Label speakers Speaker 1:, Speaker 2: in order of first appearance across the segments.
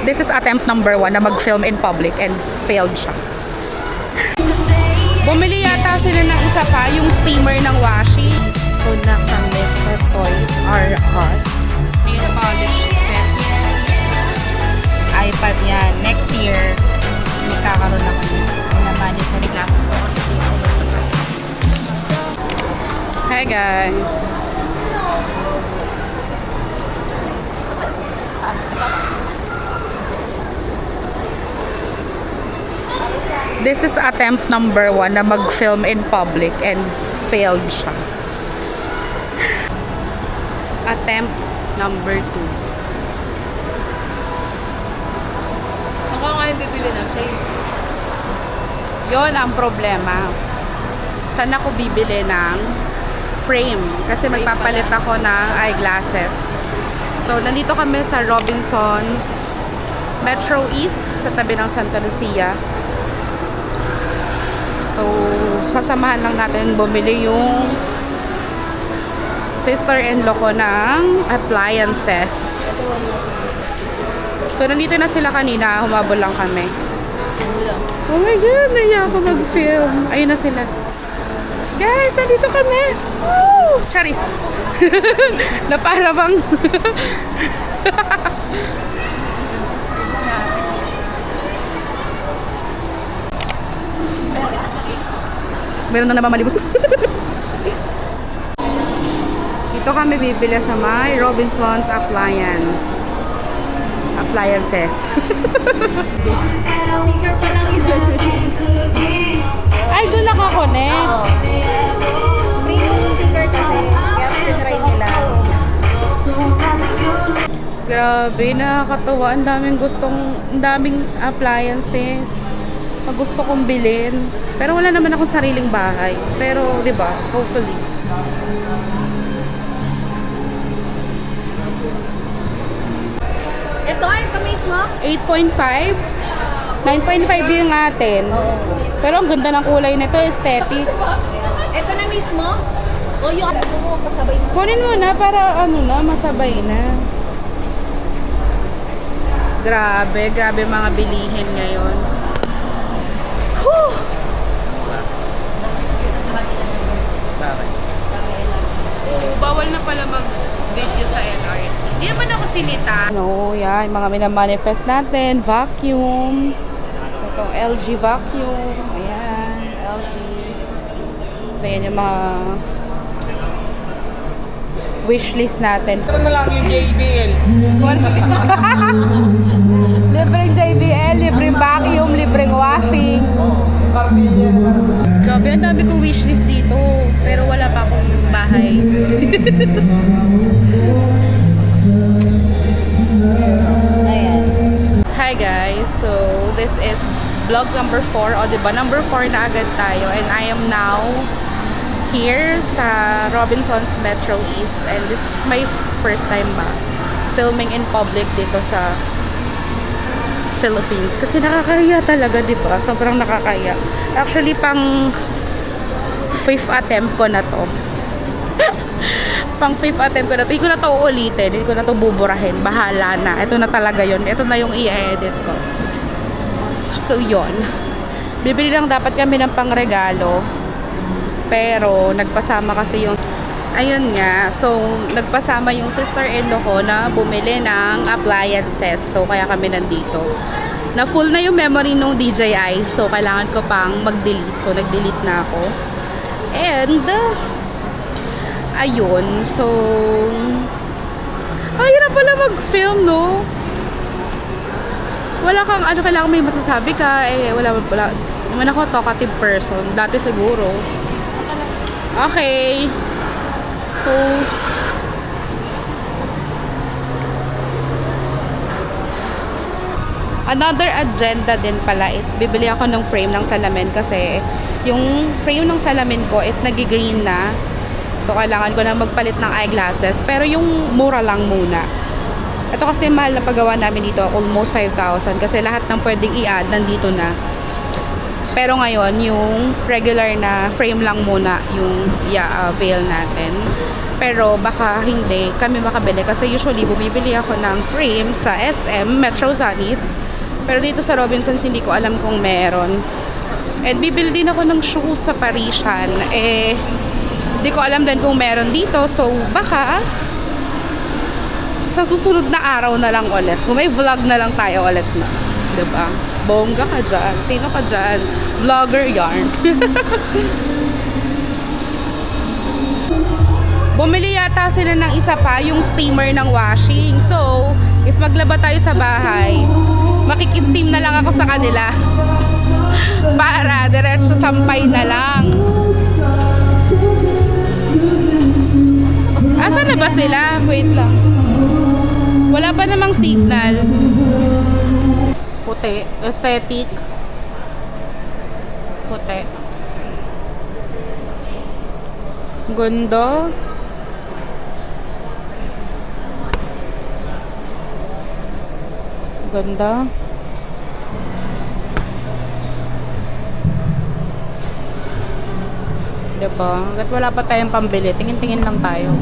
Speaker 1: This is attempt number 1 na mag-film in public and failed siya. Bumili yata sila ng isa pa, yung steamer ng washi. So na kami sa Toys R Us. Nail polish set. iPad yan. Next year, magkakaroon naman yan. Ang naman yung sa glasses ko kasi hi guys! This is attempt number 1 na mag-film in public and failed siya. Attempt number 2.
Speaker 2: Saan ka ngayon bibili ng shades?
Speaker 1: Yon ang problema. Saan ako bibili ng frame? Kasi magpapalit ako ng eyeglasses. So, nandito kami sa Robinsons Metro East sa tabi ng Santa Lucia. So, sasamahan lang natin bumili yung sister-in-law ko ng appliances. So, nandito na sila kanina. Humabol lang kami. Oh my God, naiya ako mag-film. Ayun na sila. Guys, nandito kami. Woo! Charis. Na para bang... Meron na namamalibos. Dito kami bibili sa may Robinsons Appliances.
Speaker 2: Speaker pa lang yun.
Speaker 1: Ay, doon nakakonect.
Speaker 2: Free yung speaker kasi. Kaya tinry nila.
Speaker 1: Grabe, nakakatawa. Ang daming appliances na gusto kong bilhin. Pero wala naman akong sariling bahay. Pero, di ba? Hopefully.
Speaker 2: Ito mismo?
Speaker 1: 8.5? 9.5 yung atin. Pero ang ganda ng kulay nito, aesthetic.
Speaker 2: Ito na mismo? O yung mo, kasabay mo.
Speaker 1: Kunin mo na para masabay na. Grabe mga bilihin ngayon. Whew! Bawal na pala mag-video sa LRT. Hindi naman ako sinita. Yan, mga minamanifest natin. Vacuum. Itong LG vacuum. Ayan, LG. So, yan yung mga wishlist natin.
Speaker 3: Ito na lang yung JBL.
Speaker 1: Libreng JBL, libreng vacuum, libreng washing. Grabe, ang dami kong wishlist dito. Pero wala pa akong bahay.
Speaker 2: Ayan.
Speaker 1: Hi guys, so this is vlog number 4. O diba, number 4 na agad tayo. And I am now here sa Robinsons Metro East. And this is my first time filming in public dito sa Philippines. Kasi nakakahiya talaga, diba? Sobrang nakakahiya. Actually, pang 5th attempt ko na to. Pang 5th attempt ko na to. Hindi ko na to uulitin. Hindi ko na to buburahin. Bahala na. Ito na talaga yon. Ito na yung i-edit ko. So, yon. Bibili lang dapat kami ng pangregalo. Pero, nagpasama kasi yung... Ayun nga. So, nagpasama yung sister-in-law ko na bumili ng appliances. So, kaya kami nandito. Na full na yung memory ng DJI. So, kailangan ko pang mag-delete. So, nag-delete na ako. And, ayun. So, ayun na pala mag-film, no? Wala kang, kailangan may masasabi ka. Wala. Naman ako talkative person. Dati siguro. Okay. So, another agenda din pala is bibili ako ng frame ng salamin kasi yung frame ng salamin ko is nag-green na. So, kailangan ko na magpalit ng eyeglasses. Pero yung mura lang muna. Ito kasi mahal na paggawa namin dito. Almost 5,000. Kasi lahat ng pwedeng i-add nandito na. Pero ngayon, yung regular na frame lang muna yung i-avail natin. Pero baka hindi kami makabili kasi usually bumibili ako ng frame sa SM, Metro Sanis. Pero dito sa Robinsons hindi ko alam kung meron. And bibili din ako ng shoes sa Parisian. Hindi ko alam din kung meron dito. So baka sa susunod na araw na lang ulit. So may vlog na lang tayo ulit na. Diba? Bongga ka dyan. Sino ka dyan? Vlogger yarn. Bumili yata sila ng isa pa, yung steamer ng washing. So, if maglaba tayo sa bahay, makiki-steam na lang ako sa kanila. Para diretso sampay na lang. Asa na ba sila? Wait lang. Wala pa namang signal. Puti. Aesthetic. Puti. Ganda. Ganda. Diba? Hanggat wala pa tayong pambili, tingin-tingin lang tayo.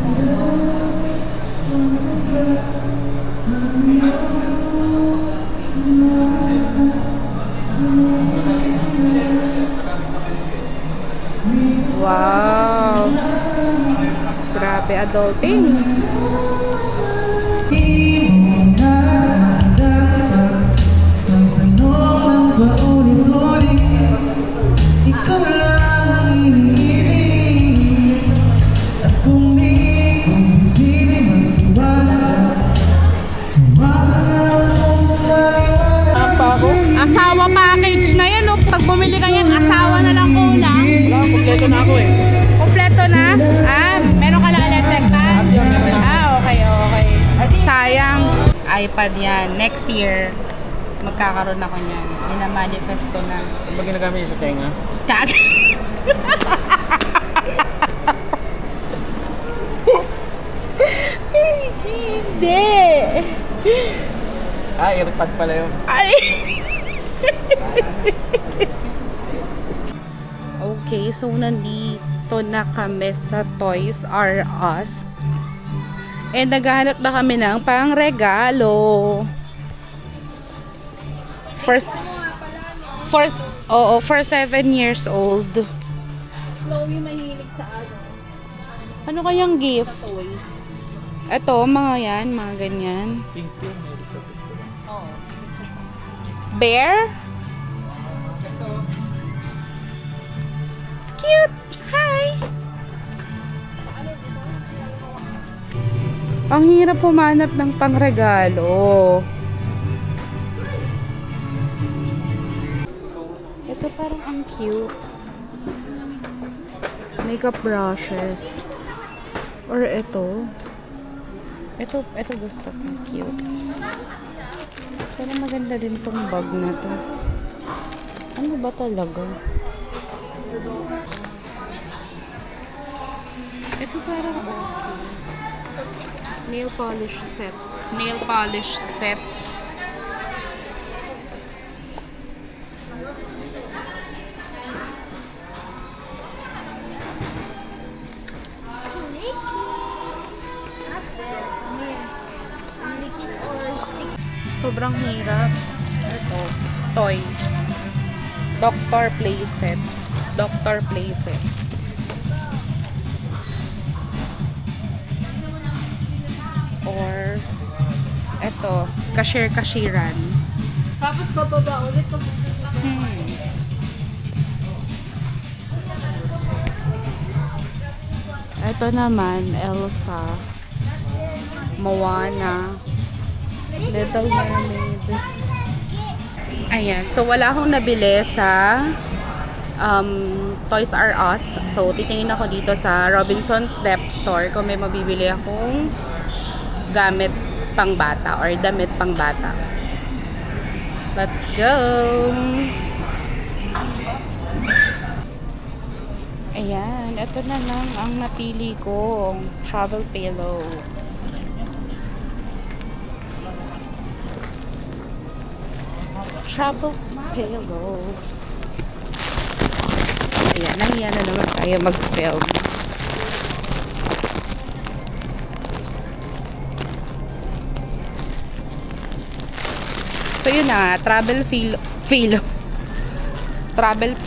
Speaker 1: Wow! Grabe, adulting. Asawa package na yan, no? Pag bumili ka yan, asawa na lang kulang.
Speaker 3: Kompleto na ako eh.
Speaker 1: Kompleto na? Meron ka lang electric fan? Okay. Sayang. iPad yan. Next year, magkakaroon ako niyan. Minamanifest ko na.
Speaker 3: Ano ba ginagamit niya sa tenga?
Speaker 1: Kag. Hindi.
Speaker 3: Airpod pala yun.
Speaker 1: Ay. Okay, so nandito na kami sa Toys R Us. And naghahanap na kami ng pangregalo. For 7 years old.
Speaker 2: Chloe mahilig sa ano?
Speaker 1: Ano kayang gift?
Speaker 2: Toys.
Speaker 1: Ito, mga yan, mga ganyan.
Speaker 3: Pink yun.
Speaker 2: Oo.
Speaker 1: Bear? It's cute! Hi! Ang hirap humanap ng pangregalo. Ito parang ang cute. Makeup brushes. Or ito. Ito gusto ko. Cute. Pero maganda din tong bag na to. Ano ba talaga? Ito parang okay. Nail polish set. Nail polish set. Sobrang hirap. Ito. Toy. Doctor playset. Doctor playset. Or ito. Cashier-cashiran.
Speaker 2: Tapos bababa ulit pag
Speaker 1: Ito naman, Elsa. Moana. Little Mermaid. Ayan. So, wala akong nabili sa Toys R Us. So, titingin ako dito sa Robinsons Dep Store kung may mabibili akong gamit pang bata or damit pang bata. Let's go! Ayan. Ito na lang ang napili ko. Travel pillow. Travel pillow. Ayan, nahiya na naman tayo mag-film. So yun na, travel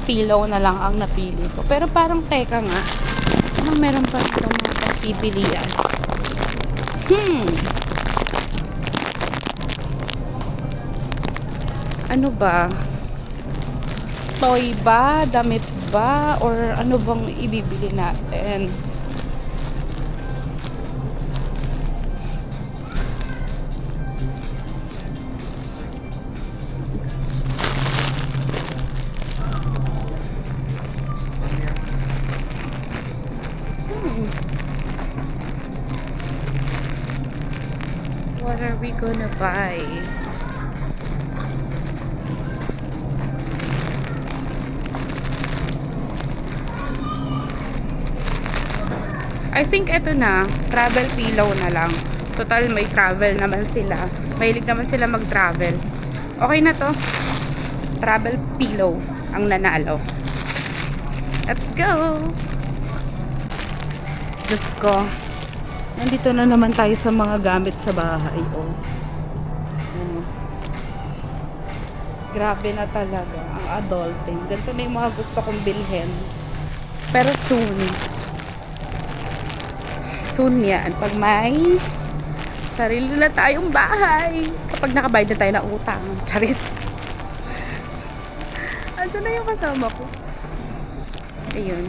Speaker 1: pillow na lang ang napili ko. Pero parang teka nga, anong meron pa ito mga pagpipilian? Ano ba? Toy ba? Damit ba? Or ano bang ibibili natin? What are we gonna buy? I think ito na, travel pillow na lang. Total may travel naman sila. Mahilig naman sila mag-travel. Okay na to. Travel pillow ang nanalo. Let's go! Diyos ko. Nandito na naman tayo sa mga gamit sa bahay. Oh. Grabe na talaga ang adulting. Ganito na yung mga gusto kong bilhin. Pero soon. Soon yan. Pag may sarili na tayong bahay. Kapag nakabayad na tayo na utang. Charis. Asa na yung kasama ko? Ayun.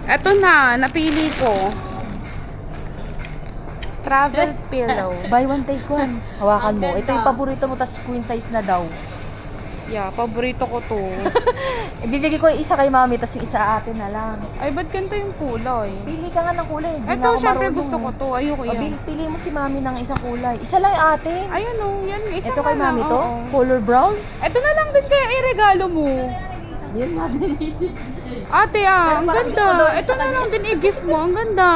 Speaker 1: Eto na, napili ko. Travel pillow.
Speaker 2: Buy one, take one. Hawakan mo. Ito yung paborito mo, tas queen size na daw.
Speaker 1: Yeah, paborito ko to.
Speaker 2: Ibibigay ko yung isa kay mami, tas yung isa atin na lang.
Speaker 1: Ay, ba't ganito yung kulay?
Speaker 2: Pili ka nga ng kulay. Hindi nga
Speaker 1: Ito,
Speaker 2: ako
Speaker 1: syempre
Speaker 2: marunong.
Speaker 1: gusto ko to. Ayoko
Speaker 2: O,
Speaker 1: yan.
Speaker 2: pili mo si mami ng isang kulay. Isa lang yung atin.
Speaker 1: Ayun o, yan. Isa
Speaker 2: Ito
Speaker 1: na
Speaker 2: kay
Speaker 1: lang,
Speaker 2: mami to?
Speaker 1: oo.
Speaker 2: Color brown?
Speaker 1: Ito na lang din kaya iregalo mo.
Speaker 2: Yan, madinisip.
Speaker 1: Ate
Speaker 2: Pero
Speaker 1: ang
Speaker 2: parang
Speaker 1: ganda.
Speaker 2: gusto daw
Speaker 1: Ito
Speaker 2: sa
Speaker 1: na
Speaker 2: kanya.
Speaker 1: lang din i-gift mo. Ang ganda.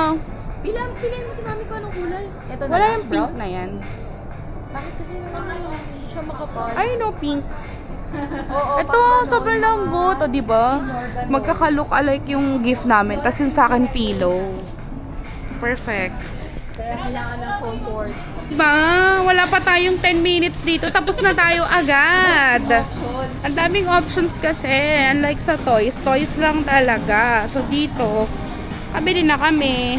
Speaker 2: Piliin mo si mami ko anong kulay. Ito na
Speaker 1: Wala
Speaker 2: lang,
Speaker 1: yung pink
Speaker 2: brown?
Speaker 1: na yan.
Speaker 2: Bakit kasi naman hindi siya makapal?
Speaker 1: Ay, no, pink.
Speaker 2: Oo,
Speaker 1: Ito, sobrang lambot. O, diba? Magkaka-look alike yung gift namin. Tapos yung sa akin, pillow. Perfect.
Speaker 2: Kaya kailangan ng comfort.
Speaker 1: Diba? Wala pa tayong 10 minutes dito. Tapos na tayo agad. Ang daming options kasi. Unlike sa toys. Toys lang talaga. So, dito, kabili na kami.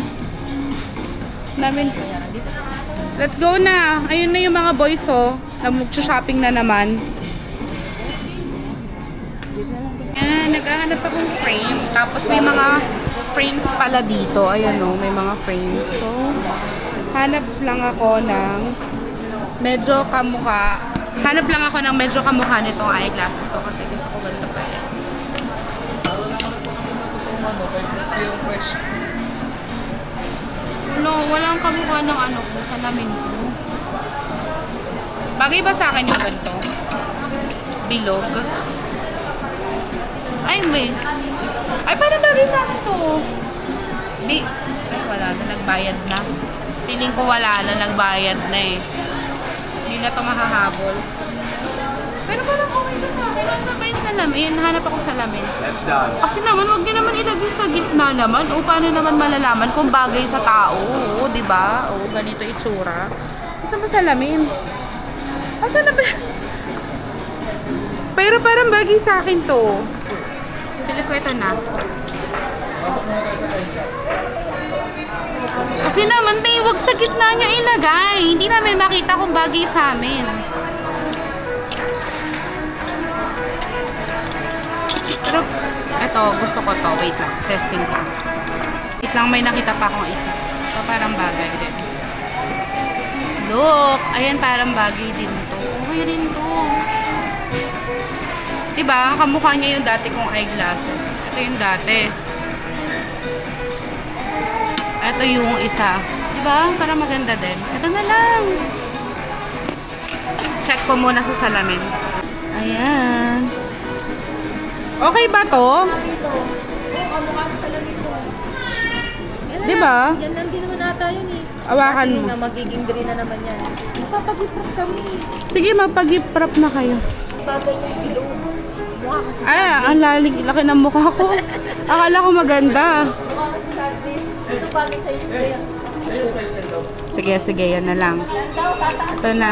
Speaker 1: Namin. Let's go na. Ayun na yung mga boys, oh. Na mag-shopping na naman. Ayan, naghahanap akong frame. Tapos may mga frames pala dito. Ayan, oh. May mga frames. So, hanap lang ako ng medyo kamukha. Hanap lang ako ng medyo kamukha nitong eyeglasses ko kasi gusto ko ganito pa rin.
Speaker 3: Yung fresh.
Speaker 1: No, walang kamukha ng ano ko sa lamin ko. Bagay ba sa akin yung ganito? Bilog. Ay, may. Ay, parang bagay sa akin to. Ay, wala na. Nagbayad na. Feeling ko wala na. Nagbayad na eh. Hindi na to mahahabol. Pero parang okay na sa akin. Nasa ba yung salamin? Hanap ako salamin.
Speaker 3: Let's dance.
Speaker 1: Kasi naman, huwag niyo naman ilagay sa gitna naman. O, paano naman malalaman kung bagay sa tao? O, diba? O, ganito itsura. Isa ba salamin? Asa na ba? Pero parang bagay sa akin to. Pili ko ito na. Kasi naman, huwag sa gitna niya ilagay. Hindi namin makita kung bagay sa amin. Pero, ito, gusto ko to. Wait lang, testing ko. Wait lang, may nakita pa akong isa. Ito parang bagay din. Look! Ayan, parang bagay din to. Okay rin to. Diba? Kamukha niya yung dati kong eyeglasses. Ito yung dati. Ito yung isa. Diba? Parang maganda din. Ito na lang. Check ko muna sa salamin. Ayan. Okay ba to?
Speaker 2: Kamukha ko sa lamig ko.
Speaker 1: Diba?
Speaker 2: Yan lang din naman ata yun eh.
Speaker 1: Awakan
Speaker 2: Kasi
Speaker 1: mo.
Speaker 2: na magiging green na naman yan. Magpapagiprap kami.
Speaker 1: Sige, mapag-iprap na kayo.
Speaker 2: bagay yung bilog. Mukha kasi
Speaker 1: Ay, ang laling laki ng mukha ko. Akala ko maganda.
Speaker 2: Mukha kasi sadness. Ito bagay sa'yo, square.
Speaker 1: Sige, sige, yan na lang.
Speaker 2: Daw, tataas.
Speaker 1: Ito na.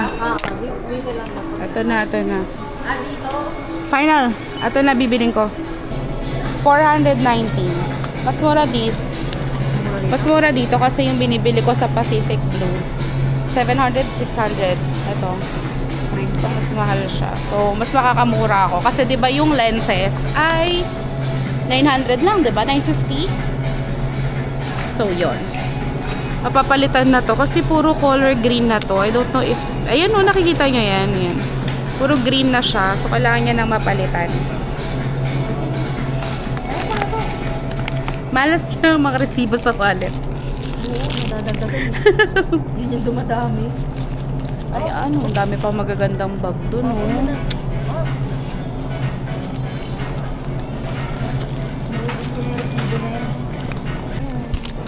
Speaker 2: Wait lang na.
Speaker 1: Ito na, ito na.
Speaker 2: Dito.
Speaker 1: Final. Ito na, bibiling ko. 419. Mas mura dito. Mas mura dito kasi yung binibili ko sa Pacific Blue. 700, 600. Ito. So, mas mahal siya. So, mas makakamura ako. Kasi, di ba yung lenses ay 900 lang, di ba? 950. So, yon. Mapapalitan na to kasi puro color green na to. I don't know if... Ayan o, nakikita nyo yan. Yan. Puro green na siya. So, kailangan niya nang mapalitan. Malas yung mga resibo sa wallet.
Speaker 2: Oo, nadadagdagan. Yun yung dumadami.
Speaker 1: Ay, ano, ang dami pa magagandang bag dun, oh.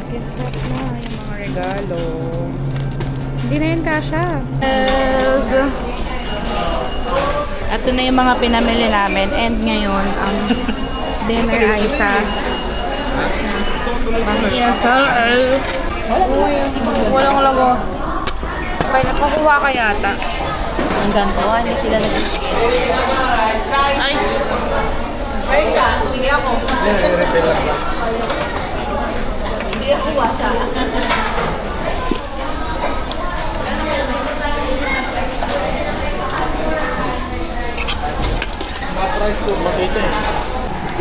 Speaker 1: Guess what na, yung mga regalo. Hindi na yan kasha. Ito na yung mga pinamili namin. And ngayon, ang dinner ay sa Mang-inasal. Uy, walang lago. Kaya nakakuha ka yata.
Speaker 2: Ang ganto, hindi sila nag-skate.
Speaker 1: Ay! Ay ka, hindi ako.
Speaker 3: refill lang ba?
Speaker 1: Hindi ako wasa.
Speaker 3: Mga price ko, makita eh.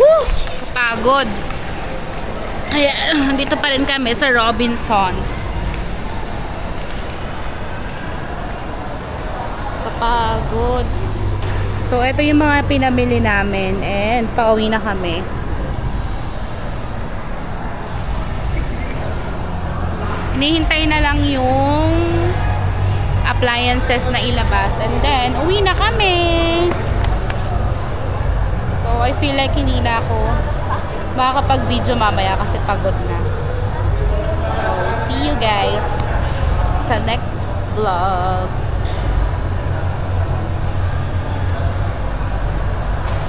Speaker 1: Woo! Pagod. Ay, dito pa rin kami sa Robinsons. Kapagod. So, ito yung mga pinamili namin and pauwi na kami. Hinihintay na lang yung appliances na ilabas and then uwi na kami. So, I feel like hindi na ako makakapag-video mamaya kasi pagod na. So, see you guys sa next vlog.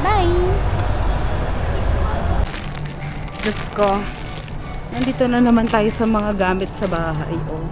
Speaker 1: Bye! Diyos ko, nandito na naman tayo sa mga gamit sa bahay. Oh.